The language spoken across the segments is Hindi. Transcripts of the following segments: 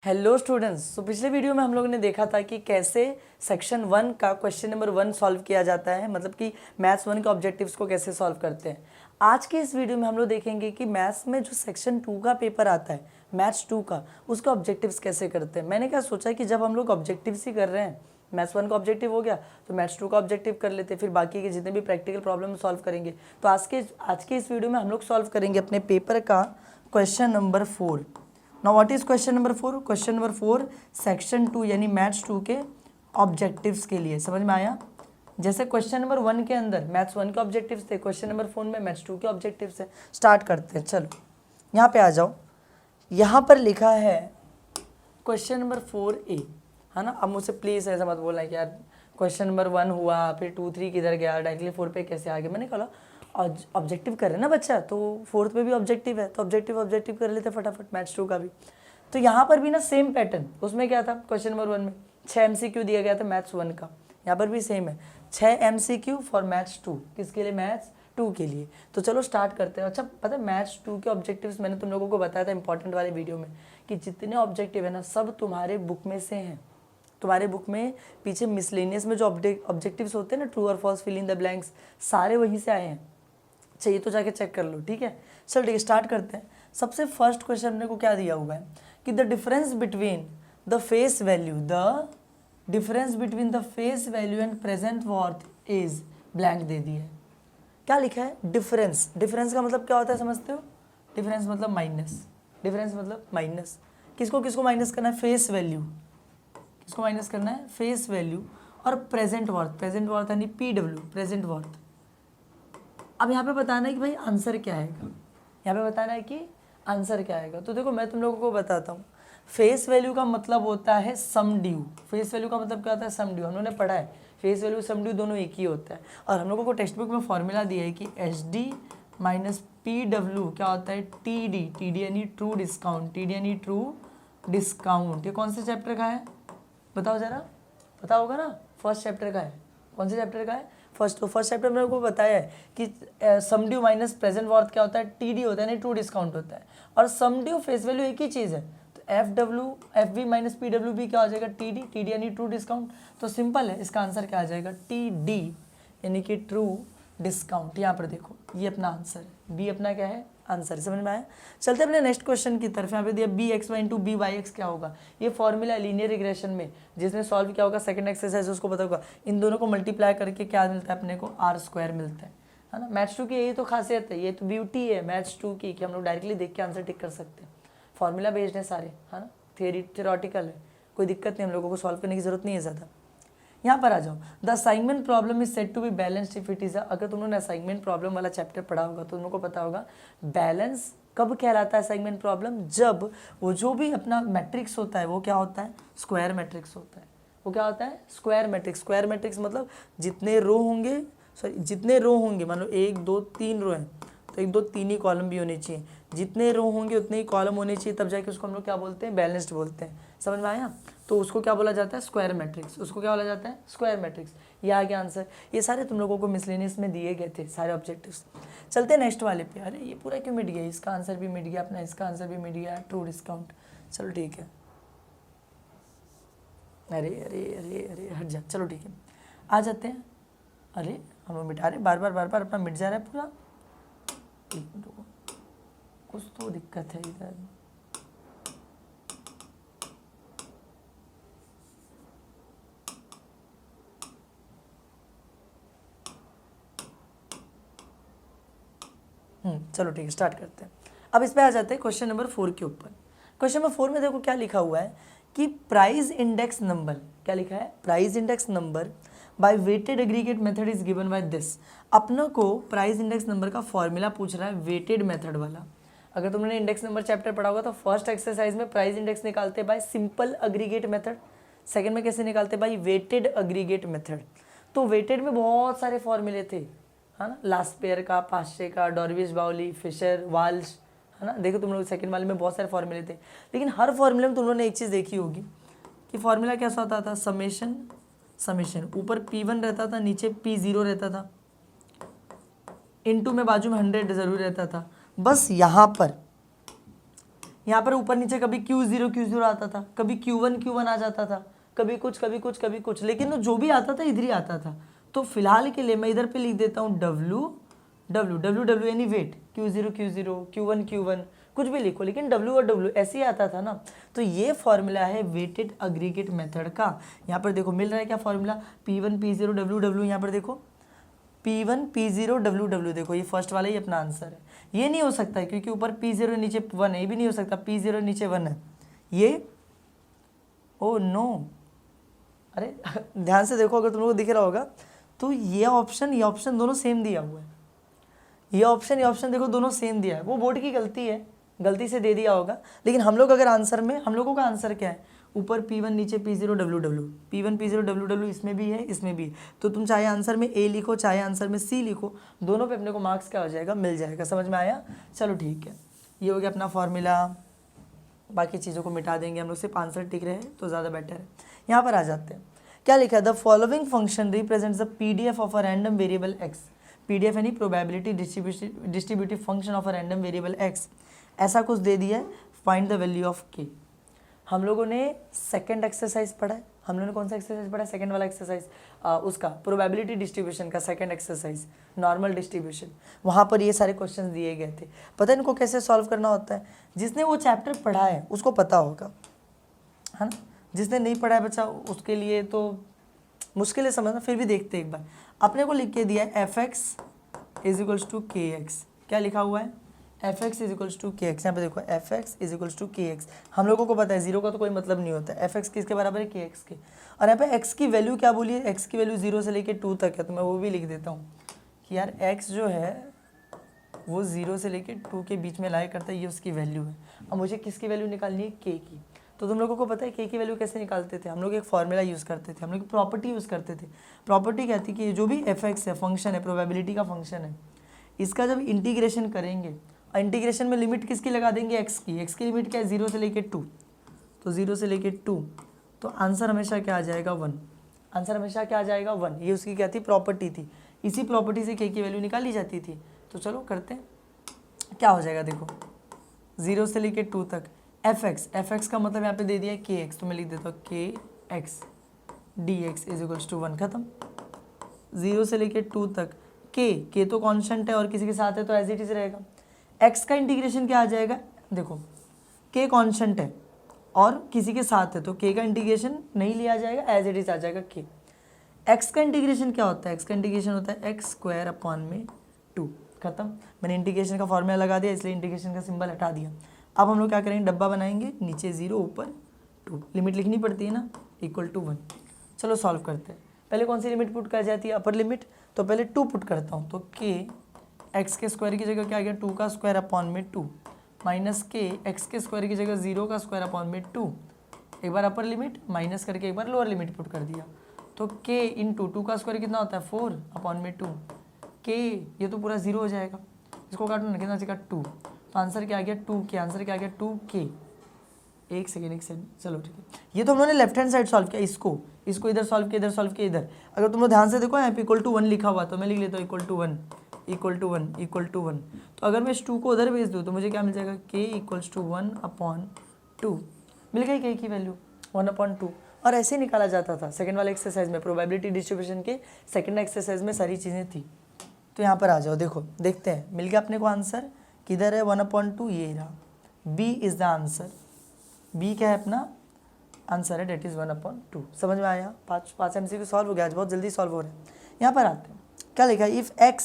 Hello students. तो पिछले वीडियो में हम लोगों ने देखा था कि कैसे सेक्शन 1 का क्वेश्चन नंबर 1 सॉल्व किया जाता है, मतलब कि मैथ्स 1 के ऑब्जेक्टिव्स को कैसे सॉल्व करते हैं। आज के इस वीडियो में हम लोग देखेंगे कि मैथ्स में जो सेक्शन 2 का पेपर आता है, मैथ्स 2 का, उसका ऑब्जेक्टिव्स कैसे करते हैं। मैंने क्या सोचा कि जब हम लोग ऑब्जेक्टिव्स ही कर रहे हैं, मैथ्स 1 का ऑब्जेक्टिव हो गया तो मैथ्स 2 का ऑब्जेक्टिव कर लेते, फिर बाकी के जितने भी प्रैक्टिकल प्रॉब्लम सॉल्व करेंगे। तो आज के इस वीडियो में हम लोग सॉल्व करेंगे अपने पेपर का question number 4। Now what is question number 4? Question number 4 section 2 यानी मैथ्स 2 के ऑब्जेक्टिव्स के लिए। समझ में आया? जैसे क्वेश्चन नंबर 1 के अंदर मैथ्स 1 के ऑब्जेक्टिव्स थे, क्वेश्चन नंबर 4 में मैथ्स 2 के ऑब्जेक्टिव्स है। स्टार्ट करते हैं, चलो यहाँ पे आ जाओ। यहाँ पर लिखा है क्वेश्चन नंबर 4A, है ना। अब मुझसे प्लीज़ ऐसा मत बोलना कि यार क्वेश्चन नंबर 1 हुआ, फिर 2 3 किधर गया, डायरेक्टली 4 पे कैसे आ गया। मैंने कहा ऑब्जेक्टिव कर रहे हैं ना बच्चा, तो 4th पे भी ऑब्जेक्टिव है, तो ऑब्जेक्टिव कर लेते फटाफट मैथ्स 2 का भी। तो यहाँ पर भी ना सेम पैटर्न, उसमें क्या था क्वेश्चन नंबर 1 में 6 MCQ दिया गया था मैथ्स 1 का, यहाँ पर भी सेम है 6 MCQ फॉर मैथ्स 2। किसके लिए? मैथ्स 2 के लिए। तो चलो स्टार्ट करते हैं। अच्छा पता है मैथ्स 2 के ऑब्जेक्टिव्स मैंने तुम लोगों को बताया था इंपॉर्टेंट वाले वीडियो में कि जितने ऑब्जेक्टिव है ना सब तुम्हारे बुक में से हैं। तुम्हारे बुक में पीछे मिसलेनियस में जो ऑब्जेक्टिव्स होते हैं ना, ट्रू और false, fill in the blanks, सारे वहीं से आए हैं। चाहिए तो जाके चेक कर लो, ठीक है। चल ठीक है, स्टार्ट करते हैं। सबसे फर्स्ट क्वेश्चन अपने को क्या दिया हुआ है कि the difference between the face value and present worth is blank दे दी है। क्या लिखा है? डिफरेंस। डिफरेंस का मतलब क्या होता है समझते हो? डिफरेंस मतलब माइनस। किसको किसको माइनस करना है? Face value. किसको माइनस करना है? फेस वैल्यू और प्रेजेंट वर्थ यानी PW, प्रेजेंट वर्थ। अब यहाँ पे बताना है कि भाई आंसर क्या आएगा। यहाँ पे बताना है कि आंसर क्या आएगा। तो देखो मैं तुम लोगों को बताता हूँ। फेस वैल्यू का मतलब होता है सम ड्यू। फेस वैल्यू का मतलब क्या होता है? सम ड्यू। हम लोगों ने पढ़ा है फेस वैल्यू सम ड्यू दोनों एक ही होता है। और हम लोगों को टेक्स्ट बुक में फॉर्मूला दिया है कि SD माइनस PW क्या होता है? TD यानी ट्रू डिस्काउंट। ये कौन से चैप्टर का है बताओ जरा? पता होगा ना, फर्स्ट चैप्टर का है। कौन से चैप्टर का है? फर्स्ट चैप्टर में को बताया है कि सम ड्यू माइनस प्रेजेंट वर्थ क्या होता है? TD होता है, नहीं ट्रू डिस्काउंट होता है। और सम ड्यू फेस वैल्यू एक ही चीज़ है, तो FV माइनस PW क्या हो जाएगा? TD यानी ट्रू डिस्काउंट। तो सिंपल है, इसका आंसर क्या आ जाएगा? TD यानी कि ट्रू डिस्काउंट। यहाँ पर देखो ये अपना आंसर है, बी अपना क्या है? आंसर। समझ में आया? चलते अपने नेक्स्ट क्वेश्चन की तरफ। यहाँ पे दिया BXY इंटू BYX क्या होगा? ये फॉर्मूला लीनियर रिग्रेशन में जिसने सॉल्व किया होगा सेकंड एक्सरसाइज उसको पता होगा। इन दोनों को मल्टीप्लाई करके क्या मिलता है अपने को? R² मिलता है ना। मैथ्स 2 की यही तो खासियत है, ये तो ब्यूटी है मैथ्स 2 की कि हम लोग डायरेक्टली देख के आंसर टिक कर सकते हैं। फॉर्मूला बेस्ड है सारे, है ना। थियोरेटिकल है, कोई दिक्कत नहीं, हम लोगों को सॉल्व करने की जरूरत नहीं है ज़्यादा। यहाँ पर आ जाओ। The assignment problem is set to be balanced if it is. अगर तुम लोगों ने असाइनमेंट प्रॉब्लम वाला चैप्टर पढ़ा होगा तो तुम लोग को पता होगा बैलेंस कब कहलाता है असाइनमेंट प्रॉब्लम? जब वो जो भी अपना मैट्रिक्स होता है वो क्या होता है? स्क्वायर मैट्रिक्स होता है। वो क्या होता है? Square matrix. स्क्वायर मैट्रिक्स मतलब जितने रो होंगे, मान लो 1 2 3 रो हैं तो 1 2 3 ही कॉलम भी होने चाहिए। जितने रो होंगे उतने ही कॉलम होने चाहिए, तब जाके उसको हम लोग क्या बोलते हैं? बैलेंस्ड बोलते हैं। समझ में आया? तो उसको क्या बोला जाता है? Square matrix. उसको क्या बोला जाता है? Square matrix. ये आ गया आंसर। ये सारे तुम लोगों को मिसलेनियस में दिए गए थे सारे ऑब्जेक्टिव्स। चलते नेक्स्ट वाले पे। अरे ये पूरा क्यों मिट गया? इसका आंसर भी मिट गया अपना, इसका आंसर भी मिट गया, ट्रू डिस्काउंट। चलो ठीक है, अरे अरे अरे अरे हट जा। चलो ठीक है, आ जाते हैं। अरे हम लोग मिटा रहे बार बार अपना मिट जा रहा है पूरा। कुछ तो दिक्कत है इधर। चलो ठीक है, स्टार्ट करते हैं। अब इस पे आ जाते हैं क्वेश्चन नंबर 4 के ऊपर। क्वेश्चन नंबर 4 में देखो क्या लिखा हुआ है कि प्राइस इंडेक्स नंबर। क्या लिखा है? Price index number by weighted aggregate method is given by this. अपनों को प्राइस इंडेक्स नंबर का फॉर्मूला पूछ रहा है वेटेड मेथड वाला। अगर तुमने इंडेक्स नंबर चैप्टर पढ़ा होगा तो फर्स्ट एक्सरसाइज में प्राइस इंडेक्स निकालते by simple aggregate method, second में कैसे निकालते? By weighted aggregate method. तो वेटेड में बहुत सारे फॉर्मूले थे, है ना। लास्ट पेयर का, पास्चे का, डॉर्विस बाउली, फिशर, वाल्श, है ना। देखो तुम लोग सेकंड वाले में बहुत सारे फॉर्मूले थे, लेकिन हर फॉर्मूले में तुम लोगों ने एक चीज़ देखी होगी कि फॉर्मूला कैसा होता था? समेशन ऊपर P1 रहता था, नीचे P0 रहता था, इनटू में बाजू में 100 जरूर रहता था। बस यहाँ पर यहाँ पर ऊपर नीचे कभी Q0 आता था, कभी Q1 आ जाता था, कभी कुछ, लेकिन जो भी आता था इधर ही आता था। तो फिलहाल के लिए मैं इधर पे लिख देता हूँ W यानी वेट, Q0 Q1 कुछ भी लिखो, लेकिन W और W ऐसे ही आता था ना। तो ये फॉर्मूला है वेटेड अग्रीगेट मेथड का। यहाँ पर देखो मिल रहा है क्या फॉर्मूला, P1 P0 W, यहाँ पर देखो P1 P0 W, देखो ये फर्स्ट वाला ही अपना आंसर है। ये नहीं हो सकता है क्योंकि ऊपर P0 नीचे 1 है, ये भी नहीं हो सकता, P0 नीचे 1 है ये, ओ नो, अरे ध्यान से देखो, अगर तुम लोग को दिख रहा होगा तो ये ऑप्शन दोनों सेम दिया हुआ है। ये ऑप्शन देखो दोनों सेम दिया है, वो बोर्ड की गलती है, गलती से दे दिया होगा। लेकिन हम लोग अगर आंसर में, हम लोगों का आंसर क्या है, ऊपर P1 नीचे P0 W, P1 P0 W इसमें भी है, इसमें भी है। तो तुम चाहे आंसर में A लिखो, चाहे आंसर में C लिखो, दोनों पे अपने को मार्क्स क्या हो जाएगा, मिल जाएगा। समझ में आया? चलो ठीक है, ये हो गया अपना फॉर्मूला। बाकी चीज़ों को मिटा देंगे हम लोग, सिर्फ आंसर टिक रहे तो ज़्यादा बेटर है। यहाँ पर आ जाते हैं, क्या लिखा है, the following function represents the PDF of a random variable x। PDF यानी probability distributive function of a random variable x। ऐसा कुछ दे दिया है, find the value of k। हम लोगों ने सेकंड एक्सरसाइज पढ़ा है, हम लोगों ने कौन सा एक्सरसाइज पढ़ा है, सेकंड वाला एक्सरसाइज, उसका प्रोबेबिलिटी डिस्ट्रीब्यूशन का सेकंड एक्सरसाइज, नॉर्मल डिस्ट्रीब्यूशन। वहाँ पर ये सारे क्वेश्चंस दिए गए थे। पता है इनको कैसे सॉल्व करना होता है, जिसने वो चैप्टर पढ़ा है उसको पता होगा, है ना। जिसने नहीं पढ़ा है बच्चा, उसके लिए तो मुश्किल है समझना, फिर भी देखते एक बार। अपने को लिख के दिया है fx = kx। क्या लिखा हुआ है, fx = kx। यहाँ पे देखो fx = kx। हम लोगों को पता है जीरो का तो कोई मतलब नहीं होता है, fx किसके बराबर है, kx के। और यहाँ पे x की वैल्यू क्या बोली है, x की वैल्यू 0 से लेके 2 तक है, तो मैं वो भी लिख देता हूँ कि यार x जो है वो 0 से लेके 2 के बीच में लाया करता है, ये उसकी वैल्यू है। अब मुझे किसकी वैल्यू निकालनी है, k की। तो तुम लोगों को पता है k की वैल्यू कैसे निकालते थे, हम लोग एक फॉर्मूला यूज़ करते थे, हम लोग प्रॉपर्टी यूज़ करते थे। प्रॉपर्टी कहती है कि जो भी fx है, फंक्शन है, प्रोबेबिलिटी का फंक्शन है, इसका जब इंटीग्रेशन करेंगे, और इंटीग्रेशन में लिमिट किसकी लगा देंगे, x की लिमिट क्या है, 0 से लेके 2, तो 0 से लेके 2, तो आंसर हमेशा क्या आ जाएगा, 1। आंसर हमेशा क्या आ जाएगा, 1। ये उसकी क्या थी, प्रॉपर्टी थी। इसी प्रॉपर्टी से k की वैल्यू निकाली जाती थी। तो चलो करते हैं, क्या हो जाएगा, देखो 0 से लेके 2 तक fx का मतलब यहाँ पे दे दिया है kx, तो मैं लिख देता हूँ kx dx = 1। खत्म। 0 से लेके 2 तक k तो कांस्टेंट है और किसी के साथ है तो एज इट इज रहेगा। x का इंटीग्रेशन क्या आ जाएगा, देखो k कांस्टेंट है और किसी के साथ है तो k का इंटीग्रेशन नहीं लिया जाएगा, एज इट इज आ जाएगा k। x का इंटीग्रेशन क्या होता है, x का इंटीग्रेशन होता है x²/2। खत्म। मैंने इंटीग्रेशन का फॉर्मूला लगा दिया, इसलिए इंटीग्रेशन का सिंबल हटा दिया। अब हम लोग क्या करेंगे, डब्बा बनाएंगे, नीचे 0 ऊपर 2, लिमिट लिखनी पड़ती है ना, = 1। चलो सॉल्व करते हैं। पहले कौन सी लिमिट पुट कर जाती है, अपर लिमिट, तो पहले 2 पुट करता हूँ, तो k x के स्क्वायर की जगह क्या आ गया, 2 का स्क्वायर/2 माइनस k x के स्क्वायर की जगह 0 का स्क्वायर/2। एक बार अपर लिमिट माइनस करके एक बार लोअर लिमिट पुट कर दिया, तो k इंटू 2 का स्क्वायर कितना होता है, 4/2 k, ये तो पूरा 0 हो जाएगा, इसको काटना कितना चाहिए, 2। तो आंसर क्या आ गया, 2k। आंसर क्या आ गया, 2k। एक सेकेंड, चलो ठीक है। ये तो हम लोगों ने लेफ्ट हैंड साइड सॉल्व किया, इसको इधर सॉल्व किया, इधर सॉल्व किया, इधर। अगर तुम लोग ध्यान से देखो यहाँ पे =1 लिखा हुआ, तो मैं लिख लेता हूँ =1 तो अगर मैं इस 2 को उधर भेज दूँ तो मुझे क्या मिल जाएगा, k = 1/2। मिल गई k की वैल्यू 1/2। और ऐसे ही निकाला जाता था सेकंड वाले एक्सरसाइज में, प्रोबेबिलिटी डिस्ट्रीब्यूशन के सेकंड एक्सरसाइज में सारी चीज़ें थी। तो यहाँ पर आ जाओ, देखो देखते हैं, मिल गया अपने को आंसर, किधर है 1/2, ये रहा, b is the answer. b क्या है, अपना आंसर है, डेट इज़ 1/2। समझ में आया, 5 MCQ सॉल्व हो गया आज, बहुत जल्दी सॉल्व हो रहे हैं। यहाँ पर आते हैं, क्या लिखा है, इफ़ x,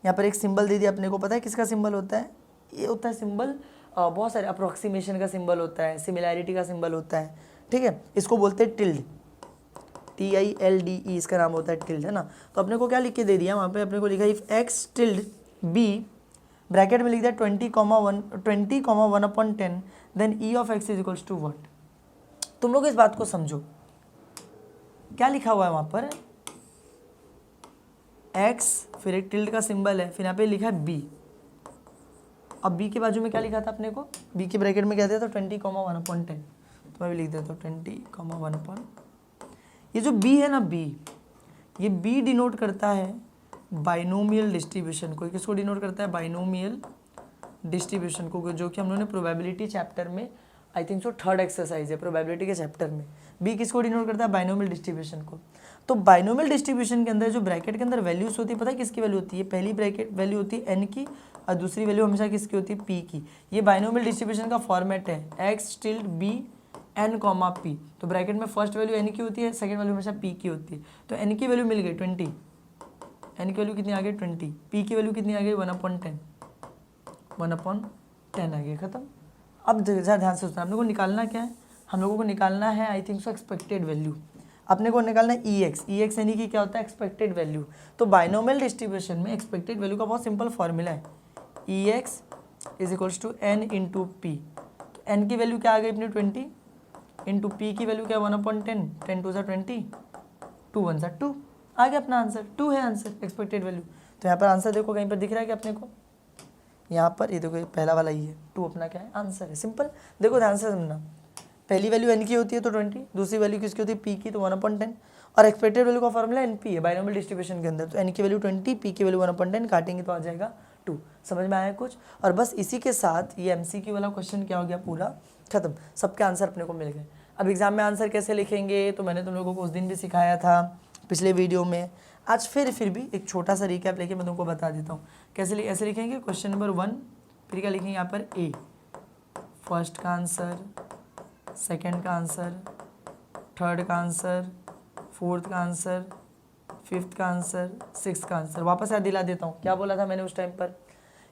यहाँ पर एक सिंबल दे दिया अपने को, पता है किसका सिंबल होता है, ये होता है सिंबल, बहुत सारे अप्रोक्सीमेशन का सिंबल होता है, सिमिलैरिटी का सिंबल होता है, ठीक है। इसको बोलते हैं टिल्ड, TILDE इसका नाम होता है, टिल्ड, है ना। तो अपने को क्या लिख के दे दिया वहाँ पे, अपने को लिखा if x tilde b, bracket में लिख दिया 20,1/10, then e of x = what। तुम लोग इस बात को समझो, क्या लिखा हुआ है वहाँ पर, x फिर एक टिल्ड का सिंबल है, फिर यहाँ पे लिखा है b। अब b के बाजू में क्या लिखा था अपने को, b के ब्रैकेट में क्या दिया था, 20,1/10, तो मैं भी लिख देता हूँ 20,1/10। ये जो b है ना, b, ये b डिनोट करता है बाइनोमियल डिस्ट्रीब्यूशन को। किसको डिनोट करता है, बाइनोमियल डिस्ट्रीब्यूशन को, जो कि हम लोगों ने प्रोबेबिलिटी चैप्टर में I think so third exercise है प्रोबेबिलिटी के चैप्टर में। बी किसको डिनोट करता है? बाइनोमियल डिस्ट्रीब्यूशन को। तो बाइनोमियल डिस्ट्रीब्यूशन के अंदर जो ब्रैकेट के अंदर वैल्यूज होती है, पता है किसकी वैल्यू होती है? पहली ब्रैकेट वैल्यू होती है एन की और दूसरी वैल्यू हमेशा किसकी होती है? पी की। ये बाइनोमियल डिस्ट्रीब्यूशन का फॉर्मेट है X tilde B N comma P. तो ब्रैकेट में फर्स्ट वैल्यू एन की होती है, सेकंड वैल्यू हमेशा पी की होती है। तो एन की वैल्यू मिल गई 20, एन की वैल्यू कितनी आ गई 20, पी की वैल्यू कितनी आ गई 1/10, 1/10 आ गई, खत्म। अब ज़रा ध्यान से सोचना, हम लोग को निकालना क्या है? हम लोगों को निकालना है I think so expected value. अपने को निकालना है ई एक्स यानी कि क्या होता है? Expected value. तो बाइनोमियल डिस्ट्रीब्यूशन में एक्सपेक्टेड वैल्यू का बहुत सिंपल फॉर्मूला है, E X is equals to N into P. तो एन की वैल्यू क्या आ गई अपनी 20 इंटू पी की वैल्यू क्या 1/10, 10 2 20, 2 1 2, आ गया अपना आंसर। 2 है आंसर एक्सपेक्टेड वैल्यू। तो यहाँ पर आंसर देखो कहीं पर दिख रहा है कि अपने को? यहाँ पर ये देखो पहला वाला ही है, 2 अपना क्या है? आंसर है। सिंपल। देखो ध्यान से समझना, पहली वैल्यू एन की होती है तो 20, दूसरी वैल्यू किसकी होती है? पी की, तो 1/10। और एक्सपेक्टेड वैल्यू का फॉर्मूला एन पी है बाइनोमियल डिस्ट्रीब्यूशन के अंदर। तो एन की वैल्यू 20, पी की वैल्यू 1/10, काटेंगे तो आ जाएगा 2। समझ में आया कुछ? और बस इसी के साथ ये एमसीक्यू वाला क्वेश्चन क्या हो गया? पूरा खत्म। सबके आंसर अपने को मिल गए। अब एग्जाम में आंसर कैसे लिखेंगे तो मैंने तुम लोगों को उस दिन भी सिखाया था पिछले वीडियो में। आज फिर भी एक छोटा सा रिकैप लेके मैं तुमको बता देता हूँ कैसे ऐसे लिखेंगे। क्वेश्चन नंबर 1, फिर क्या लिखेंगे यहाँ पर? ए, फर्स्ट का आंसर, सेकंड का आंसर, थर्ड का आंसर, फोर्थ का आंसर, फिफ्थ का आंसर, सिक्स्थ का आंसर। वापस याद दिला देता हूँ, क्या बोला था मैंने उस टाइम पर?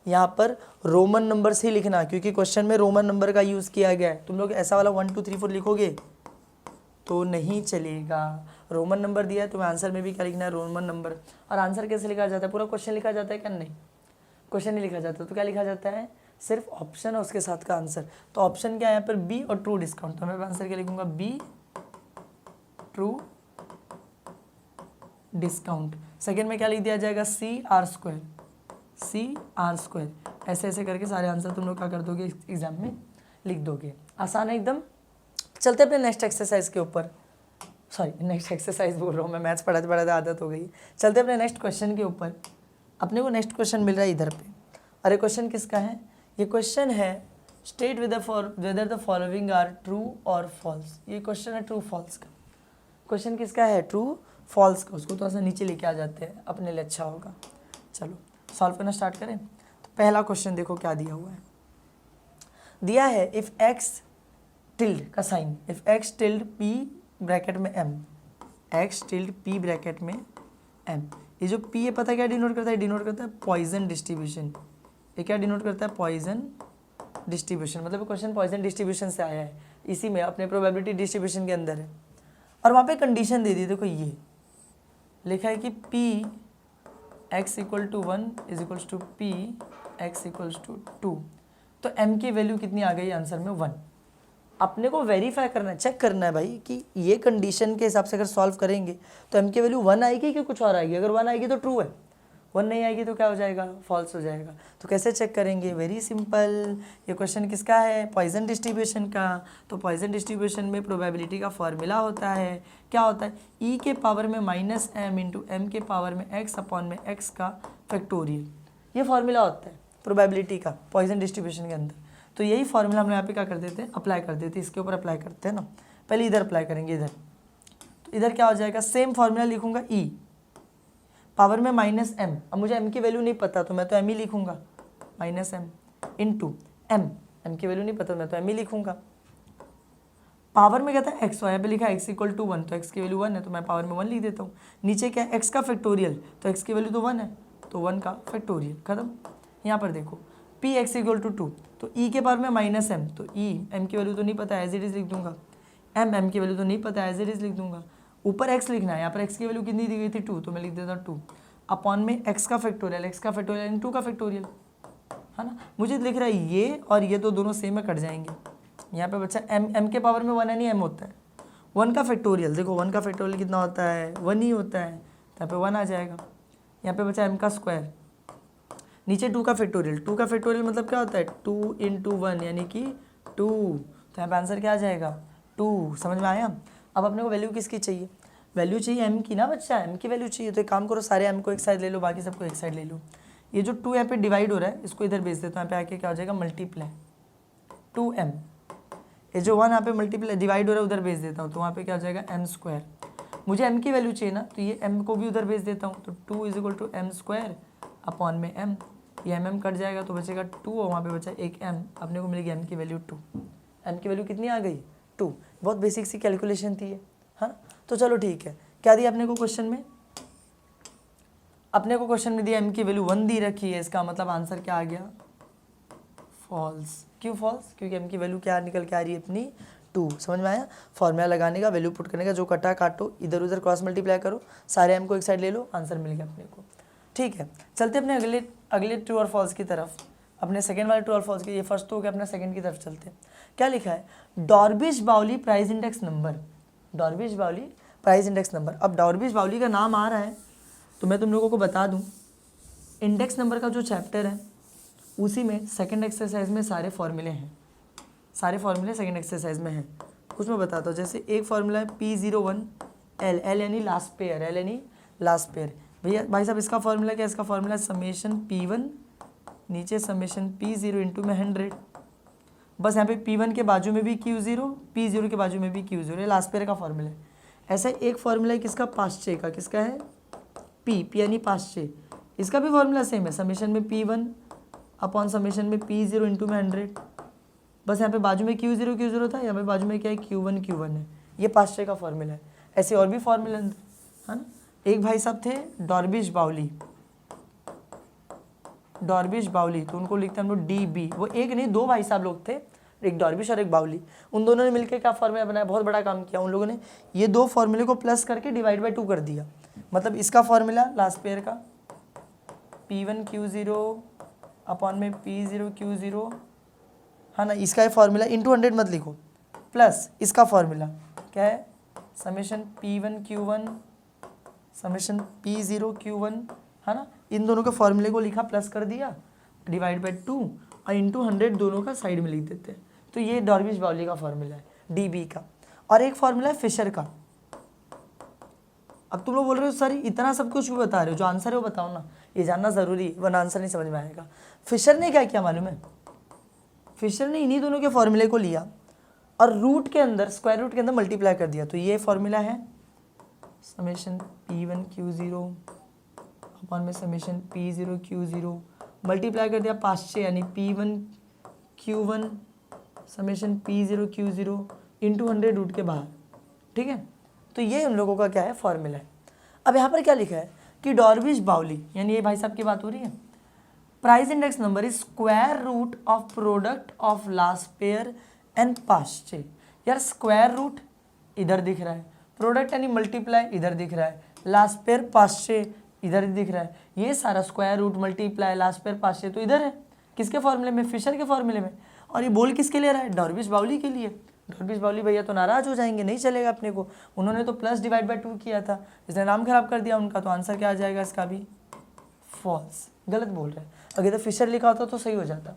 यहाँ पर रोमन नंबर से ही लिखना, क्योंकि क्वेश्चन में रोमन नंबर का यूज़ किया गया है। तुम लोग ऐसा वाला 1 2 3 4 लिखोगे तो नहीं चलेगा। रोमन नंबर दिया है, तुम्हें आंसर में भी क्या लिखना है? Roman number. और आंसर कैसे लिखा जाता है? पूरा क्वेश्चन लिखा जाता है क्या? नहीं, क्वेश्चन नहीं लिखा जाता। तो क्या लिखा जाता है? सिर्फ ऑप्शन और उसके साथ का आंसर। तो ऑप्शन क्या है यहाँ पर? बी और ट्रू डिस्काउंट। तो मैं आंसर क्या लिखूंगा? Be true discount. सेकेंड में क्या लिख दिया जाएगा? C R square, C R square. ऐसे ऐसे करके सारे आंसर तुम लोग क्या कर दोगे? एग्जाम में लिख दोगे। आसान है एकदम। चलते अपने नेक्स्ट एक्सरसाइज के ऊपर। सॉरी, नेक्स्ट एक्सरसाइज बोल रहा हूँ मैं, मैथ्स पढ़ाते पढ़ाते आदत हो गई। चलते अपने नेक्स्ट क्वेश्चन के ऊपर। अपने को नेक्स्ट क्वेश्चन मिल रहा है इधर पे। अरे क्वेश्चन किसका है? ये क्वेश्चन है state whether the following are true और फॉल्स। ये क्वेश्चन है ट्रू फॉल्स का। क्वेश्चन किसका है? ट्रू फॉल्स का। उसको थोड़ा सा नीचे लेके आ जाते हैं, अपने लिए अच्छा होगा। चलो सॉल्व करना स्टार्ट करें। तो पहला क्वेश्चन देखो क्या दिया हुआ है। दिया है इफ एक्स टिल्ड का sign, if X tilde P bracket में M, X tilde P bracket में एम। ये जो पी है पता क्या डिनोट करता है? डिनोट करता है पॉइजन डिस्ट्रीब्यूशन। ये क्या डिनोट करता है? Poisson distribution. मतलब क्वेश्चन पॉइजन डिस्ट्रीब्यूशन से आया है, इसी में अपने प्रोबेबिलिटी डिस्ट्रीब्यूशन के अंदर है। और वहाँ पे कंडीशन दे दी, देखो ये लिखा है कि P X equal to 1 is equals to P X equals to 2। तो एम की वैल्यू कितनी आ गई आंसर में? 1। अपने को वेरीफाई करना है, चेक करना है भाई कि ये कंडीशन के हिसाब से अगर सॉल्व करेंगे तो एम की वैल्यू 1 आएगी कि कुछ और आएगी। अगर 1 आएगी तो ट्रू है, 1 नहीं आएगी तो क्या हो जाएगा? फॉल्स हो जाएगा। तो कैसे चेक करेंगे? Very simple. ये क्वेश्चन किसका है? पॉइजन डिस्ट्रीब्यूशन का। तो पॉइजन डिस्ट्रीब्यूशन में प्रोबेबिलिटी का फॉर्मूला होता है, क्या होता है? ई के पावर में माइनस एम इंटू एम के पावर में एक्स अपॉन में एक्स का फैक्टोरियल। ये फॉर्मूला होता है प्रोबेबिलिटी का पॉइजन डिस्ट्रीब्यूशन के अंदर। तो यही फॉर्मूला हम लोग यहाँ पे क्या कर देते हैं? अप्लाई कर देते हैं। इसके ऊपर अप्लाई करते हैं ना। पहले इधर अप्लाई करेंगे, इधर। तो इधर क्या हो जाएगा? सेम फॉर्मूला लिखूंगा, ई पावर में माइनस एम। अब मुझे एम की वैल्यू नहीं पता तो मैं तो एम ही लिखूंगा, minus M into M. M की वैल्यू नहीं पता मैं तो एम ही लिखूंगा। पावर में क्या था? एक्स। यहाँ पे लिखा एक्स इक्वल टू 1, तो एक्स की वैल्यू 1 है तो मैं पावर में 1 लिख देता हूँ। नीचे क्या है? एक्स का फैक्टोरियल, तो एक्स की वैल्यू तो 1 है तो 1 का फैक्टोरियल, खत्म। यहाँ पर देखो पी एक्स इक्वल टू 2, तो ई के पावर में माइनस एम, तो ई एम की वैल्यू तो नहीं पता, एज इट इज लिख दूंगा। एम की वैल्यू तो नहीं पता, एज इट इज लिख दूंगा। ऊपर एक्स लिखना है, यहाँ पर एक्स की वैल्यू कितनी दी गई थी? 2, तो मैं लिख देता हूँ 2 अपॉन में एक्स का फैक्टोरियल, एक्स का फैक्टोरियल यानी 2 का फैक्टोरियल, है ना। मुझे लिख रहा है ये और ये तो दोनों सेम में कट जाएंगे। यहाँ पे बच्चा एम के पावर में 1 है, नहीं एम होता है। 1 का फैक्टोरियल, देखो 1 का फैक्टोरियल कितना होता है? 1 ही होता है, तो यहाँ पे 1 आ जाएगा। यहाँ पे बच्चा एम का स्क्वायर, नीचे 2 का फैक्टोरियल। 2 का फैक्टोरियल मतलब क्या होता है? 2 इंटू 1 यानी कि 2, तो यहाँ पे आंसर क्या आ जाएगा? 2। समझ में आया? अब अपने को वैल्यू किसकी चाहिए? वैल्यू चाहिए एम की ना बच्चा, एम की वैल्यू चाहिए। तो एक काम करो, सारे एम को एक साइड ले लो, बाकी सबको एक साइड ले लो। ये जो 2 यहाँ पे डिवाइड हो रहा है इसको इधर भेज देता हूँ, यहाँ पे आके क्या हो जाएगा मल्टीप्लाई 2m। ये जो 1 यहाँ पे मल्टीप्लाई डिवाइड हो रहा है उधर भेज देता हूँ, तो वहाँ पे क्या हो जाएगा m स्क्वायर। मुझे m की वैल्यू चाहिए ना, तो ये m को भी उधर भेज देता हूँ, तो 2 = m स्क्वायर अपॉन में m, ये m कट जाएगा तो बचेगा 2 और वहाँ पे बचा एक m, अपने को मिलेगी m की वैल्यू 2। m की वैल्यू कितनी आ गई 2। बहुत बेसिक सी कैलकुलेशन थी ये, हाँ। तो चलो ठीक है, क्या दिया अपने को क्वेश्चन में, अपने को क्वेश्चन में दिया m की वैल्यू 1 दी रखी है, इसका मतलब आंसर क्या आ गया फॉल्स। क्यों फॉल्स, क्योंकि m की वैल्यू क्या निकल के आ रही है अपनी 2। समझ में आया, फॉर्मूला लगाने का, वैल्यू पुट करने का, जो कटा काटो, इधर उधर क्रॉस मल्टीप्लाई करो, सारे m को एक साइड ले लो, आंसर मिल गया अपने को। ठीक है, चलते अपने अगले ट्रू और फॉल्स की तरफ, अपने सेकंड वाले ट्रू और फॉल्स की, ये फर्स्ट तो हो गया, अपना सेकंड की तरफ चलते हैं। क्या लिखा है, डॉर्बिश बाउली प्राइस इंडेक्स नंबर, डॉर्बिश बाउली प्राइस इंडेक्स नंबर। अब डॉर्बिश बाउली का नाम आ रहा है तो मैं तुम लोगों को बता दूं, इंडेक्स नंबर का जो चैप्टर है उसी में सेकंड एक्सरसाइज में सारे फॉर्मूले हैं, सारे फॉर्मूले सेकंड एक्सरसाइज में हैं। कुछ मैं बताता हूँ, जैसे एक फॉर्मूला है P01 L, L यानी लास्ट पेयर, L यानी लास्ट पेयर। भैया भाई साहब इसका फॉर्मूला क्या है, इसका फॉर्मूला समेशन P1 नीचे समेशन P0 इंटू में 100। बस यहाँ पे P1 के बाजू में भी Q0, P0 के बाजू में भी Q0, ये लास्ट पेयर का फॉर्मूला है। ऐसा एक फॉर्मूला है किसका, पाश्चे का, किसका है P यानी पाश्चे, इसका भी फॉर्मूला सेम है, समेशन में P1 अपॉन समेशन में P0 इंटू में 100। बस यहाँ पे बाजू में Q0 था, यहाँ पे बाजू में क्या है Q1 है, ये पाश्चे का फॉर्मूला है। ऐसे और भी फॉर्मूला है ना। एक भाई साहब थे डॉर्बिश बाउली, डॉर्बिश बाउली, तो उनको लिखते हैं हम लोग DB। वो एक नहीं, दो भाई साहब लोग थे, एक डॉर्बिश और एक बाउली। उन दोनों ने मिलकर क्या फॉर्मूला बनाया, बहुत बड़ा काम किया उन लोगों ने। ये दो फॉर्मूले को प्लस करके डिवाइड बाई 2 कर दिया। मतलब इसका फॉर्मूला लास्ट पेयर का P1 Q0 अपॉन में P0 Q0, हाँ ना, इसका है फॉर्मूला, इंटू 100 मत लिखो, प्लस इसका फॉर्मूला क्या है, summation P1 Q1 summation P0 Q1, है ना। इन दोनों के फॉर्मूले को लिखा, प्लस कर दिया, डिवाइड बाई 2 और इंटू 100 दोनों का साइड में लिख देते हैं। तो ये डॉर्बिश बाउली का फॉर्मूला है DB का। और एक फॉर्मूला है फिशर का। अब तुम लोग बोल रहे हो सर इतना सब कुछ भी बता रहे हो, जो आंसर है वो बताओ ना, ये जानना ज़रूरी है, वरना आंसर नहीं समझ में आएगा। फिशर ने क्या किया मालूम है, फिशर ने इन्हीं दोनों के फॉर्मूले को लिया और रूट के अंदर, स्क्वायर रूट के अंदर मल्टीप्लाई कर दिया। तो ये फॉर्मूला है समेशन P1 Q0 अपॉन में समेशन P0 Q0, मल्टीप्लाई कर दिया पाश्चे यानी P1 Q1 summation P0 Q0 into 100 root के बाहर। ठीक है, तो ये उन लोगों का क्या है फॉर्मूला है। अब यहाँ पर क्या लिखा है कि डॉर्बिश बाउली, यानी ये भाई साहब की बात हो रही है, price index number is square root of product of Laspeyres and Paasche. यार स्क्वायर रूट इधर दिख रहा है, प्रोडक्ट यानी मल्टीप्लाई इधर दिख रहा है, लास्ट पेयर पाश्चे इधर दिख रहा है, ये सारा square root multiply Laspeyres Paasche तो इधर है, किसके फॉर्मूले में, फिशर के फॉर्मूले में। और ये बोल किसके लिए रहा है, डॉर्बिश बाउली के लिए। डॉर्बिश बाउली भैया तो नाराज हो जाएंगे, नहीं चलेगा अपने को, उन्होंने तो प्लस डिवाइड बाई 2 किया था, इसने नाम खराब कर दिया उनका, तो आंसर क्या आ जाएगा इसका भी फॉल्स। गलत बोल रहे हैं, अगर तो फिशर लिखा होता तो सही हो जाता,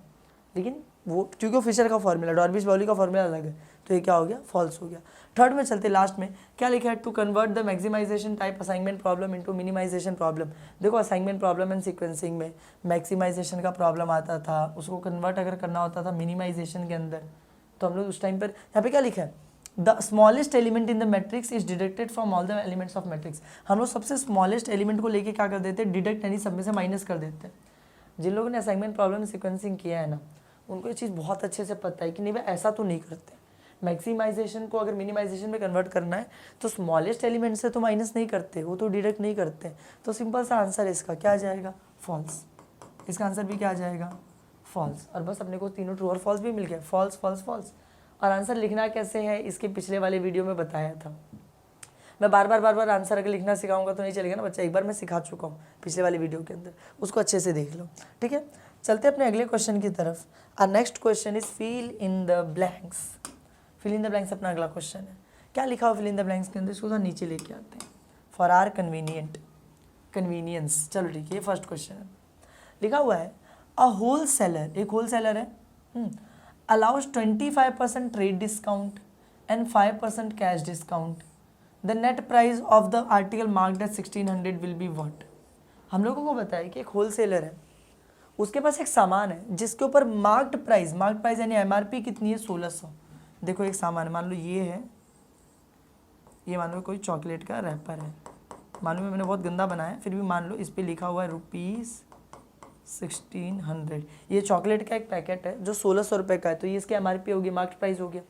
लेकिन वो क्योंकि फिशर का फॉर्मूला, डॉर्बिश बाउली का फॉर्मूला अलग है, तो ये क्या हो गया फॉल्स हो गया। थर्ड में चलते, लास्ट में क्या लिखा है, to convert the maximization type assignment problem into minimization problem. देखो असाइनमेंट प्रॉब्लम एंड सीक्वेंसिंग में मैक्सिमाइजेशन का प्रॉब्लम आता था, उसको कन्वर्ट अगर करना होता था मिनिमाइजेशन के अंदर, तो हम लोग उस टाइम पर यहाँ पे क्या लिखा है, the smallest element in the matrix is deducted from all the elements of matrix. हम लोग सबसे स्मॉलेस्ट एलिमेंट को लेके क्या कर देते हैं, डिडक्ट यानी सब में से माइनस कर देते हैं। जिन लोगों ने असाइनमेंट प्रॉब्लम सीक्वेंसिंग किया है ना, उनको ये चीज़ बहुत अच्छे से पता है कि नहीं भाई ऐसा तो नहीं करते। मैक्सिमाइजेशन को अगर मिनिमाइजेशन में कन्वर्ट करना है तो स्मॉलेस्ट एलिमेंट से तो माइनस नहीं करते, वो तो डिडक्ट नहीं करते। तो सिंपल सा आंसर इसका क्या आ जाएगा, फॉल्स। इसका आंसर भी क्या आ जाएगा, फॉल्स। और बस अपने को तीनों ट्रू और फॉल्स भी मिल गया, फॉल्स फॉल्स फॉल्स। और आंसर लिखना कैसे है इसके पिछले वाले वीडियो में बताया था। मैं बार बार आंसर अगर लिखना सिखाऊंगा तो नहीं चलेगा ना बच्चा, एक बार मैं सिखा चुका हूँ पिछले वाले वीडियो के अंदर, उसको अच्छे से देख लो। ठीक है, चलते अपने अगले क्वेश्चन की तरफ। Our next question is fill in the blanks. Fill in the blanks अपना अगला क्वेश्चन है। क्या लिखा हो फिल इन द ब्लैंक्स के अंदर, इसको थोड़ा नीचे लेके आते हैं। For our convenience. चलो ठीक है, ये फर्स्ट क्वेश्चन है। लिखा हुआ है अ होल सेलर, एक होल सेलर है, allows 25% trade discount and 5% cash discount. The net price of the article marked as 1600 will be what? हम लोगों को बताया कि एक होल सेलर है, उसके पास एक सामान है जिसके ऊपर मार्क्ड प्राइस यानी एमआरपी कितनी है 1600। देखो एक सामान है, मान लो ये है, ये मान लो कोई चॉकलेट का रैपर है, मालूम है मैंने बहुत गंदा बनाया है, फिर भी मान लो इस पर लिखा हुआ है ₹1600। ये चॉकलेट का एक पैकेट है जो 1600 रुपये का है, तो ये इसकी एमआरपी होगी, मार्केट प्राइस हो गया।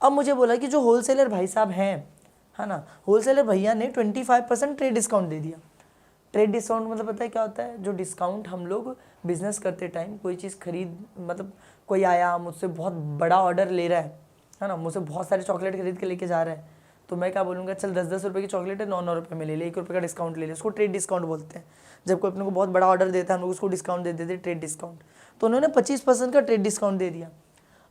अब मुझे बोला कि जो होलसेलर भाई साहब हैं, है ना, होलसेलर भैया ने 25% ट्रेड डिस्काउंट दे दिया। ट्रेड डिस्काउंट मतलब पता है क्या होता है? जो डिस्काउंट हम लोग बिजनेस करते टाइम कोई चीज़ खरीद, मतलब कोई आया मुझसे बहुत बड़ा ऑर्डर ले रहा है ना, मुझसे बहुत सारे चॉकलेट खरीद के लेके जा रहा है, तो मैं क्या बोलूँगा, चल 10-10 रुपये की चॉकलेट है, 9-9 रुपये में ले ले, 1 रुपये का डिस्काउंट ले ले, उसको ट्रेड डिस्काउंट बोलते हैं। जब कोई अपने को बहुत बड़ा ऑर्डर देता है हम लोग उसको डिस्काउंट दे देते हैं, ट्रेड डिस्काउंट। तो उन्होंने 25% का ट्रेड डिस्काउंट दे दिया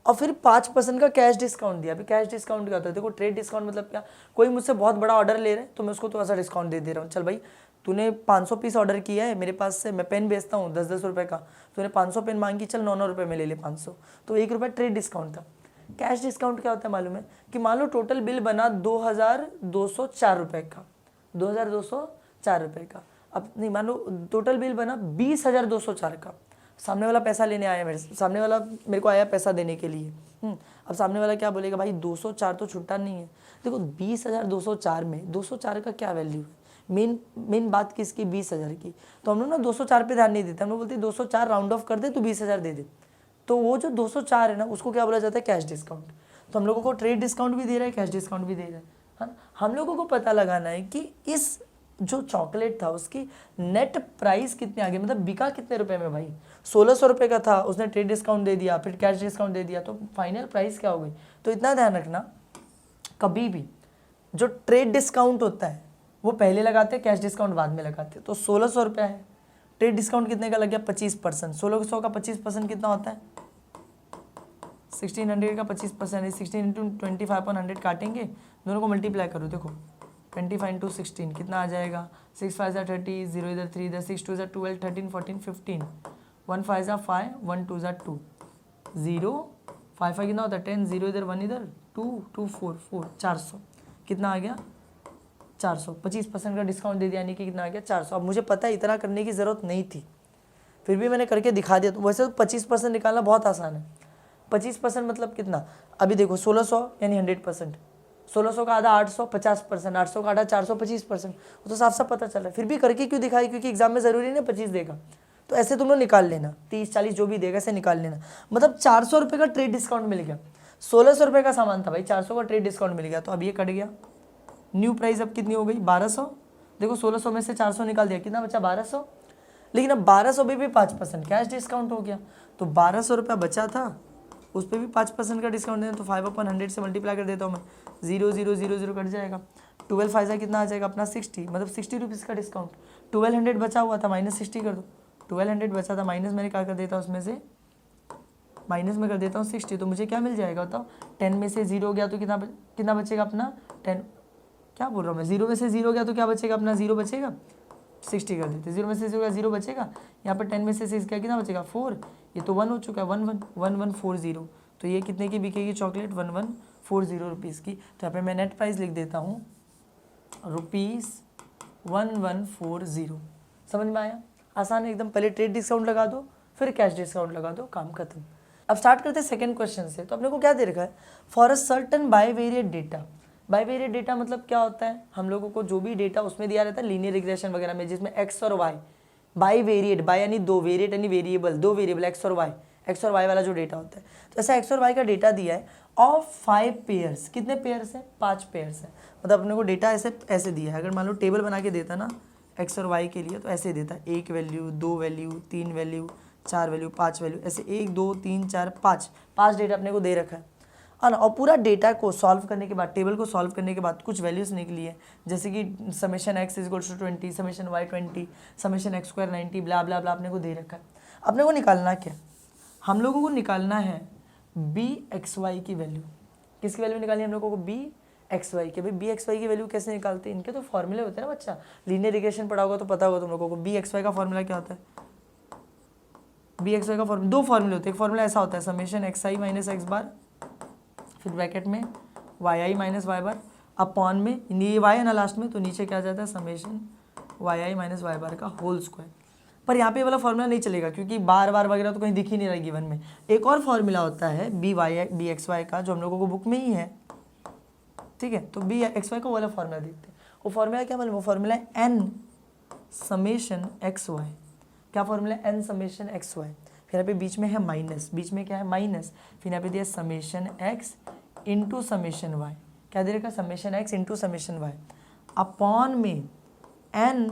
और फिर 5% का कैश डिस्काउंट दिया। अभी कैश डिस्काउंट क्या होता है? देखो ट्रेड डिस्काउंट मतलब क्या, कोई मुझसे बहुत बड़ा ऑर्डर ले रहा है तो मैं उसको तो ऐसा डिस्काउंट दे रहा हूँ, चल भाई तूने 500 पीस ऑर्डर किया है मेरे पास से, मैं पेन बेचता हूँ 10-10 रुपये का, तूने 500 पेन मांगी, चल 9-9 रुपये में ले ले 500, तो 1 रुपये ट्रेड डिस्काउंट था। कैश डिस्काउंट क्या होता है मालूम है? कि मान लो टोटल बिल बना 2204 रुपये का, 2204 रुपये का, अब नहीं, मान लो टोटल बिल बना 20,204 का। सामने वाला पैसा लेने आया, सामने वाला मेरे को आया पैसा देने के लिए। अब सामने वाला क्या बोलेगा, भाई 204 तो छुट्टा नहीं है। देखो 20,204 में 204 का क्या वैल्यू है? मेन बात किसकी? 20,000 की। तो हम लोग ना 204 पे ध्यान नहीं देते, हम लोग बोलते 204 राउंड ऑफ कर दे तो 20,000 दे दे। तो वो जो 204 है ना उसको क्या बोला जाता है? Cash discount. तो हम लोगों को ट्रेड डिस्काउंट भी दे रहा है, कैश डिस्काउंट भी दे रहा है ना। हम लोगों को पता लगाना है कि इस जो चॉकलेट था उसकी नेट प्राइस कितने आ गई, मतलब बिका कितने रुपए में। भाई 1600 रुपये का था, उसने ट्रेड डिस्काउंट दे दिया, फिर कैश डिस्काउंट दे दिया, तो फाइनल प्राइस क्या हो गई। तो इतना ध्यान रखना, कभी भी जो ट्रेड डिस्काउंट होता है वो पहले लगाते हैं, कैश डिस्काउंट बाद में लगाते हैं। तो 1600 रुपया है, ट्रेड डिस्काउंट कितने का लग गया? 25%। 1600 का 25% कितना होता है? 1600 का 25% है, 16 इंटू 25/100 काटेंगे, दोनों को मल्टीप्लाई करो, देखो 25 इंटू 16 कितना आ जाएगा? 6 5 30, 0 इधर 3 इधर, 6 2 12, 13 14 15, 1 5 5, 1 2 2, 0 5 5 कितना होता है? 10, 0 इधर 1 इधर, 2 2 4 4, 400 कितना आ गया? 400। 25% का डिस्काउंट दे दिया, यानी कि कितना आ गया? 400। अब मुझे पता है इतना करने की ज़रूरत नहीं थी, फिर भी मैंने करके दिखा दिया। तो वैसे तो 25% निकालना बहुत आसान है। 25% मतलब कितना? अभी देखो 1600 यानी 100%, 1600 का आधा 800, 50%, 800 का आधा 400, 25%। वो तो साफ साफ पता चल रहा है, फिर भी करके क्यों दिखाई? क्योंकि एग्जाम में ज़रूरी नहीं 25 देगा, तो ऐसे तुम लोग निकाल लेना, 30 40 जो भी देगा ऐसे निकाल लेना। मतलब 400 रुपये का ट्रेड डिस्काउंट मिल गया। 1600 रुपये का सामान था भाई, 400 का ट्रेड डिस्काउंट मिल गया, तो अब ये कट गया। न्यू प्राइस अब कितनी हो गई? 1200। देखो 1600 में से 400 निकाल दिया, कितना बचा? 1200। लेकिन अब 1200 पे भी 5% कैश डिस्काउंट हो गया, तो 1200 रुपया बचा था, उस पर भी 5% का डिस्काउंट देना, तो 5/100 से मल्टीप्लाई कर देता हूँ मैं, 0 0 0 0 कट जाएगा। 12 फाइजा कितना आ जाएगा अपना? 60, मतलब 60 रुपीज़ का डिस्काउंट। 1200 बचा हुआ था, -60 कर दो। 1200 बचा था, माइनस मैंने क्या कर देता हूँ उसमें से, माइनस में कर देता हूँ 60, तो मुझे क्या मिल जाएगा बताओ? 10 में से 0 गया तो कितना बचेगा अपना? 10, क्या बोल रहा हूँ मैं, 0 में से 0 गया तो क्या बचेगा अपना? 0 बचेगा, 60 कर देते, 0 में से 0 बचेगा, यहाँ पर 10 में से 6 गया, कितना बचेगा? 4, ये तो 1 हो चुका है, 1140, तो ये कितने की बिकेगी चॉकलेट? 1140 रुपीज़ की। तो यहाँ पे मैं नेट प्राइस लिख देता हूँ ₹1140। समझ में आया? आसान है एकदम। पहले ट्रेड डिस्काउंट लगा दो, फिर कैश डिस्काउंट लगा दो, काम खत्म। अब स्टार्ट करते हैं सेकेंड क्वेश्चन से। तो अपने को क्या दे रखा है? For a certain bivariate data. Bivariate data मतलब क्या होता है? हम लोगों को जो भी डेटा उसमें दिया रहता है लीनियर रिग्रेशन वगैरह में, जिसमें एक्स और वाई, बाईवेरिएट, बाई यानी दो, वेरिएट यानी वेरिएबल, दो वेरिएबल एक्स और वाई वाला जो डेटा होता है, तो ऐसा एक्स और वाई का डेटा दिया है ऑफ 5 पेयर्स। कितने पेयर्स हैं? 5 पेयर्स हैं। मतलब अपने को डेटा ऐसे दिया है। अगर मान लो टेबल बना के देता ना एक्स और वाई के लिए, तो ऐसे देता है, 1 value, 2 value, 3 value, 4 value, 5 value, ऐसे 1 2 3 4 5 डेटा अपने को दे रखा है ना। और पूरा डेटा को सॉल्व करने के बाद, टेबल को सॉल्व करने के बाद कुछ वैल्यूज निकली है, जैसे कि summation X equals to 20, summation Y 20, summation X square 90, blah blah blah अपने को दे रखा है। अपने को निकालना क्या? हम लोगों को निकालना है बी एक्स वाई की वैल्यू। किसकी वैल्यू निकालनी है हम लोगों को? बी एक्स वाई के। भाई बी एक्स वाई की वैल्यू कैसे निकालते हैं? इनके तो फॉर्मूले होते हैं ना बच्चा, लीनियर रिग्रेशन पढ़ा होगा तो पता होगा तुम लोगों को। बी एक्स वाई का फॉर्मूला क्या होता है? बी एक्स वाई का फॉर्मूला, दो फॉर्मूले होते हैं। एक फॉर्मूला ऐसा होता है, समेशन एक्स आई माइनस एक्स बार, फिर ब्रैकेट में वाई आई माइनस वाई बार, अपॉन में ये वाई है ना लास्ट में, तो नीचे क्या जाता है? समेशन वाई आई माइनस वाई बार का होल स्क्वायर। पर यहाँ पे वाला फॉर्मूला नहीं चलेगा क्योंकि बार बार वगैरह तो कहीं दिख ही नहीं रहा गिवन में। एक और फॉर्मूला होता है बी एक्स वाई का, जो हम लोगों को बुक में ही है, ठीक है। तो बी एक्स वाई का वाला फॉर्मूला देखते हैं। वो फॉर्मूला क्या मतलब, वो फॉर्मूला है एन समेशन एक्स वाई। क्या फॉर्मूला है, एन समेशन एक्स वाई। फिर यहाँ पे बीच में है माइनस, बीच में क्या है माइनस, फिर यहाँ पे दिया summation X into summation Y. क्या दे रखा, summation X into summation Y upon में N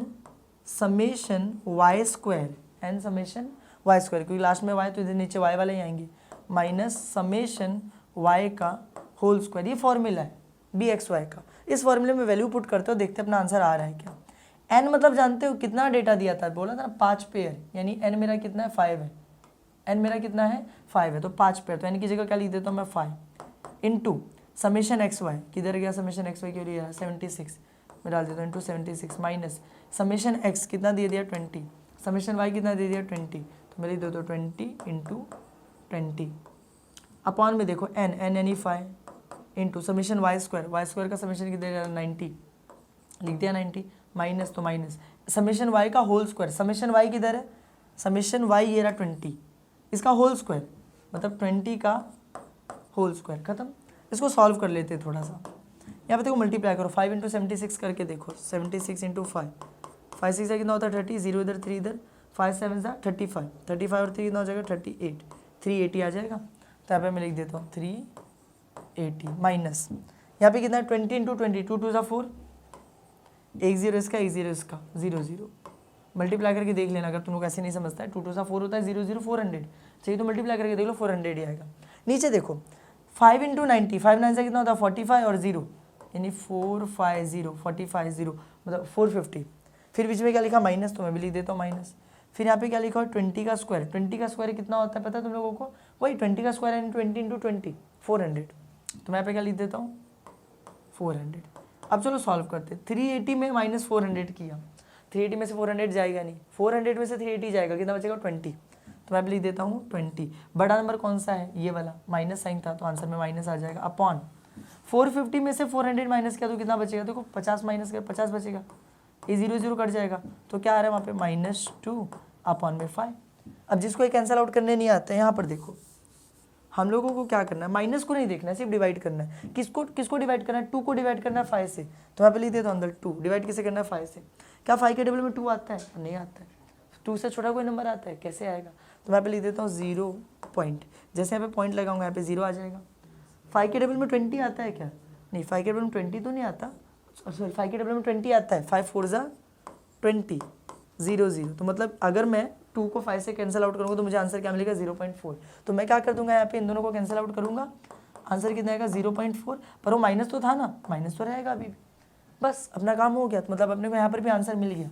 summation Y square, N summation Y square, क्योंकि लास्ट में वाई तो इधर नीचे वाई वाले ही आएंगे, माइनस समेशन वाई का होल स्क्वायर। ये फॉर्मूला है बी एक्स वाई का। इस फॉर्मूले में वैल्यू पुट करते हो, देखते अपना आंसर आ रहा है क्या। एन मतलब जानते हो कितना डेटा दिया था, बोला था ना 5 पेयर, यानी एन मेरा कितना है 5 है, एन मेरा कितना है 5 है, तो 5 पेयर, तो एन की जगह क्या लिख देता हूँ मैं 5 इंटू समेशन एक्स वाई, किधर गया समेशन एक्स वाई, क्यों लिया 76 मैं डाल देता हूँ इंटू 76 माइनस समेशन एक्स कितना दे दिया 20, समेशन वाई कितना दे दिया 20, तो मैं लिख देता हूँ 20 इंटू 20 अपॉन में देखो एन यानी 5 इंटू समेशन वाई स्क्वायर का समेशन कितना दे रहा 90, लिख दिया 90 माइनस, तो माइनस समेशन वाई का होल स्क्वायर, समेशन वाई किधर है, समेशन वाई ये रहा 20, इसका होल स्क्वायर मतलब 20 का होल स्क्वायर, खत्म। इसको सॉल्व कर लेते हैं थोड़ा सा। यहाँ पे देखो मल्टीप्लाई करो 5 इंटू 76 करके देखो, 76 इंटू 5, 5 6 कितना होता है 30, 0 इधर 3 इधर, 5 7 35, 35 और 3 कितना हो जाएगा 38, 380 आ जाएगा। तो यहाँ पे मैं लिख देता हूँ 380 माइनस यहाँ पे कितना है 20 इंटू 20, 2 2 4, एक जीरो इसका एक जीरो इसका 0 0, मल्टीप्लाई करके देख लेना अगर तुम लोग ऐसे नहीं समझता है। 2 2 4 होता है 0 0 400 चाहिए तो मल्टीप्लाई करके देख लो 400 ही आएगा। नीचे देखो 5 इंटू 90, 5 9 से कितना होता है 45 और 0 यानी 450 45 0 मतलब 450। फिर बीच में क्या लिखा माइनस, तो मैं भी लिख देता हूँ माइनस। फिर यहाँ पे क्या लिखा है 20 का स्क्वायर, 20 का स्क्वायर कितना होता है पता है तुम लोगों को, वही 20 का स्क्वायर यानी 20 इंटू 20 400, तो मैं यहाँ पे क्या लिख देता हूँ 400। अब चलो सॉल्व करते हैं। 380 में माइनस 400 किया, 380 में से 400 जाएगा नहीं, 400 में से 380 जाएगा, कितना बचेगा 20, तो मैं लिख देता हूँ 20। बड़ा नंबर कौन सा है, ये वाला, माइनस साइन था तो आंसर में माइनस आ जाएगा अपॉन 450 में से 400 माइनस किया तो कितना बचेगा, देखो 50 माइनस कर 50 बचेगा, ये 0 0 कट जाएगा, तो क्या आ रहा है वहाँ पे -2 अपॉन में 5। अब जिसको ये कैंसिल आउट करने नहीं आता है, यहाँ पर देखो हम लोगों को क्या करना है, माइनस को नहीं देखना है, सिर्फ डिवाइड करना है। किसको डिवाइड करना है, 2 को डिवाइड करना है 5 से, तो यहाँ पे लिख देता हूँ अंदर 2, डिवाइड किसे करना है 5 से। क्या 5 के टेबल में 2 आता है, नहीं आता है। 2 से छोटा कोई नंबर आता है, कैसे आएगा, तो मैं यहाँ पे लिख देता हूँ 0 पॉइंट, जैसे यहाँ पे पॉइंट लगाऊंगा यहाँ पे 0 आ जाएगा। 5 के टेबल में 20 आता है क्या, नहीं 5 के टेबल में 20 तो नहीं आता, सॉरी 5 के टेबल में 20 आता है, 5 4 जा 20 0 0, तो मतलब अगर मैं 2 को 5 से कैंसिल आउट करूँगा तो मुझे आंसर क्या मिलेगा 0.4। तो मैं क्या कर दूंगा यहाँ पे इन दोनों को कैंसिल आउट करूँगा, आंसर कितना आएगा 0.4, पर वो माइनस तो था ना, माइनस तो रहेगा अभी भी, बस अपना काम हो गया। तो मतलब अपने को यहाँ पर भी आंसर मिल गया।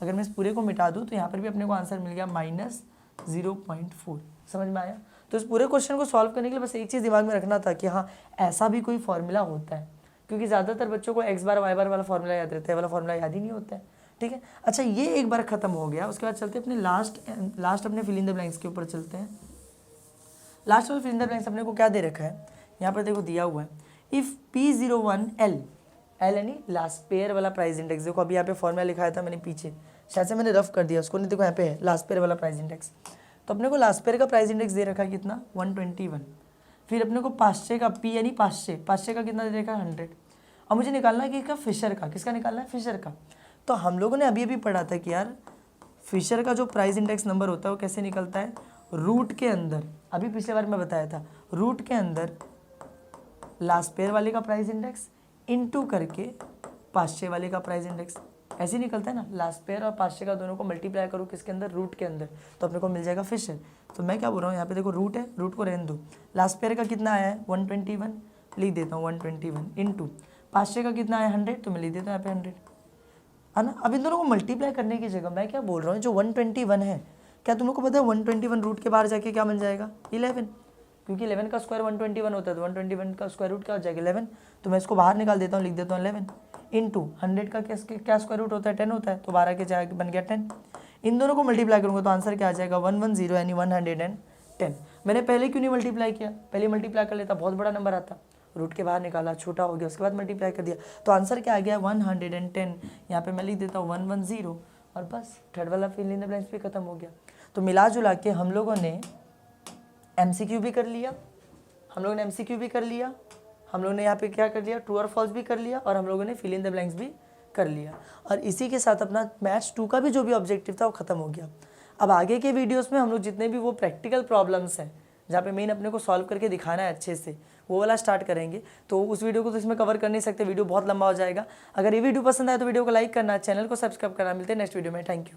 अगर मैं इस पूरे को मिटा दूँ तो यहाँ पर भी अपने को आंसर मिल गया -0.4। समझ में आया। तो इस पूरे क्वेश्चन को सॉल्व करने के लिए बस एक चीज़ दिमाग में रखना था कि हाँ ऐसा भी कोई फॉर्मूला होता है, क्योंकि ज़्यादातर बच्चों को x बार y बार वाला फॉर्मूला याद रहता है, वाला फॉर्मूला याद ही नहीं होता है। ठीक है, अच्छा ये एक बार खत्म हो गया, उसके बाद चलते हैं अपने लास्ट अपने फिल इन द ब्लैंक्स के ऊपर चलते हैं। लास्ट वाले फिल इन द ब्लैंक्स अपने को क्या दे रखा है, यहाँ पर देखो दिया हुआ है इफ़ P01 L यानी लास्ट पेयर वाला प्राइस इंडेक्स। देखो अभी यहाँ पे फॉर्मूला लिखाया था मैंने पीछे, शायद से मैंने रफ कर दिया उसको, नहीं देखो यहाँ पे है लास्ट पेयर वाला प्राइस इंडेक्स। तो अपने को लास्ट पेयर का प्राइस इंडेक्स दे रखा है कितना 121। फिर अपने को 500 का P यानी 500 का कितना दे रखा है 100। और मुझे निकालना है कि इसका फिशर का, किसका निकालना है फिशर का। तो हम लोगों ने अभी पढ़ा था कि यार फिशर का जो प्राइस इंडेक्स नंबर होता है वो कैसे निकलता है, रूट के अंदर, अभी पिछले बार मैं बताया था, रूट के अंदर लास्ट पेयर वाले का प्राइस इंडेक्स इनटू करके 500 वाले का प्राइस इंडेक्स, ऐसे ही निकलता है ना। लास्ट पेयर और 500 का दोनों को मल्टीप्लाई करो किसके अंदर, रूट के अंदर, तो अपने को मिल जाएगा फिशर। तो मैं क्या बोल रहा हूँ यहाँ पे देखो रूट है, रूट को रहने दो। लास्ट पेयर का कितना आया है 121, लिख देता हूँ 121 इंटू 500 का कितना आया 100, तो मैं लिख देता हूँ यहाँ पे 100 है ना। अब इन दोनों को मल्टीप्लाई करने की जगह मैं क्या बोल रहा हूँ, जो 121 है, क्या तुम लोग को पता है 121 रूट के बाहर जाके क्या मिल जाएगा 11, क्योंकि 11 का स्क्वायर 121 होता है, तो 121 का स्क्वायर रूट क्या हो जाएगा 11। तो मैं इसको बाहर निकाल देता हूँ, लिख देता हूँ 11 इंटू 100 का क्या स्क्वायर रूट होता है 10 होता है, तो 12 के जाके बन गया 10। इन दोनों को मल्टीप्लाई करूँगा तो आंसर क्या आ जाएगा 110 यानी 110। मैंने पहले क्यों नहीं मल्टीप्लाई किया, पहले मल्टीप्लाई कर लेता बहुत बड़ा नंबर आता, रूट के बाहर निकाला छोटा हो गया, उसके बाद मल्टीप्लाई कर दिया, तो आंसर क्या आ गया 110। यहाँ पे मैं लिख देता हूँ 110 और बस थर्ड वाला फिल इन द ब्लैंक्स भी खत्म हो गया। तो मिला जुला के हम लोगों ने MCQ भी कर लिया, हम लोगों ने MCQ भी कर लिया, हम लोगों ने यहाँ पे क्या कर लिया, ट्रू और फॉल्स भी कर लिया, और हम लोगों ने फिल इन द ब्लैंक्स भी कर लिया। और इसी के साथ अपना मैथ्स 2 का भी जो भी ऑब्जेक्टिव था वो खत्म हो गया। अब आगे के वीडियोस में हम लोग जितने भी वो प्रैक्टिकल प्रॉब्लम्स हैं जहाँ पे मेन अपने को सॉल्व करके दिखाना है अच्छे से, वो वाला स्टार्ट करेंगे। तो उस वीडियो को तो इसमें कवर कर नहीं सकते, वीडियो बहुत लंबा हो जाएगा। अगर ये वीडियो पसंद आए तो वीडियो को लाइक करना, चैनल को सब्सक्राइब करना। मिलते हैं नेक्स्ट वीडियो में। Thank you.